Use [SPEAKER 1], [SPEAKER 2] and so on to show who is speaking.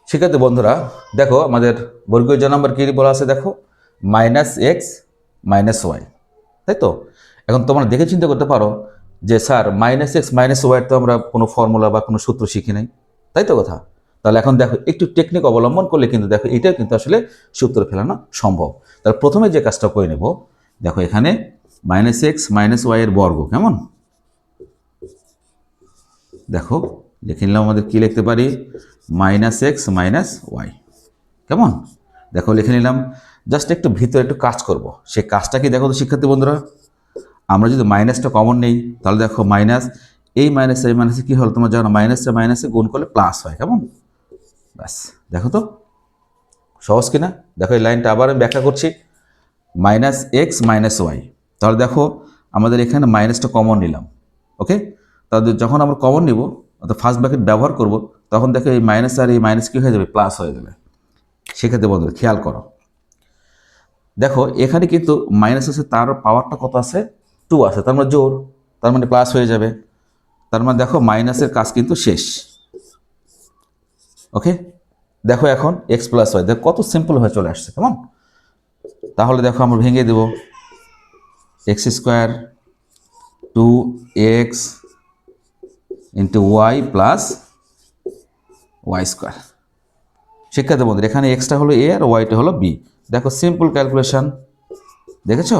[SPEAKER 1] শিক্ষার্থী বন্ধুরা দেখো আমাদের বর্গীয় জ নম্বর কি বলা আছে দেখো -x - y, তাই তো। এখন তোমরা দেখে চিন্তা করতে পারো যে স্যার -x - y তো আমরা কোনো ফর্মুলা বা কোনো সূত্র শিখি নাই, তাই তো কথা। তাহলে এখন দেখো একটু টেকনিক অবলম্বন করলে কিন্তু দেখো এটাও কিন্তু আসলে সূত্র ফেলানো সম্ভব। তাহলে প্রথমে যে কাজটা করে নেব, দেখো এখানে -x - y এর বর্গ, কেমন দেখো লিখে নিলাম। আমাদের কি লিখতে পারি -x - y, কেমন দেখো লিখে নিলাম। জাস্ট একটু ভিতরে একটু কাজ করব, সেই কাজটা কি দেখো তো শিক্ষার্থী বন্ধুরা। আমরা যদি মাইনাসটা কমন নেই তাহলে দেখো মাইনাস এই মাইনাসে কি হলো, তোমার জানো মাইনাসে গুণ করলে প্লাস হয়, কেমন ব্যাস। দেখো তো সহজ কিনা। দেখো এই লাইনটা আবার আমি ব্যাখ্যা করছি, -x - y। তাহলে দেখো আমাদের এখানে মাইনাসটা কমন নিলাম, ওকে। তাহলে যখন আমরা কমন নিব অর্থাৎ ফার্স্ট ব্র্যাকেট ব্যবহার করব, তখন দেখো এই মাইনাস আর এই মাইনাস কি হয়ে যাবে, প্লাস হয়ে যাবে। সেক্ষেত্রে বন্ধুরা খেয়াল করো, দেখো এখানে কিন্তু মাইনাস আছে, তার পাওয়ারটা কত আছে, 2 আছে, তার মানে জোর, তার মানে প্লাস হয়ে যাবে। তার মানে দেখো মাইনাসের কাজ কিন্তু শেষ, ওকে। দেখো এখন x + y দেখো কত সিম্পল হয়ে চলে আসছে, কেমন। তাহলে দেখো আমরা ভেঙে দেব, x² 2x * y + y²। শিক্ষার্থী বন্ধুরা এখানে এক্সটা হলো a আর ওয়াইটা হলো b। দেখো সিম্পল ক্যালকুলেশন, দেখেছো।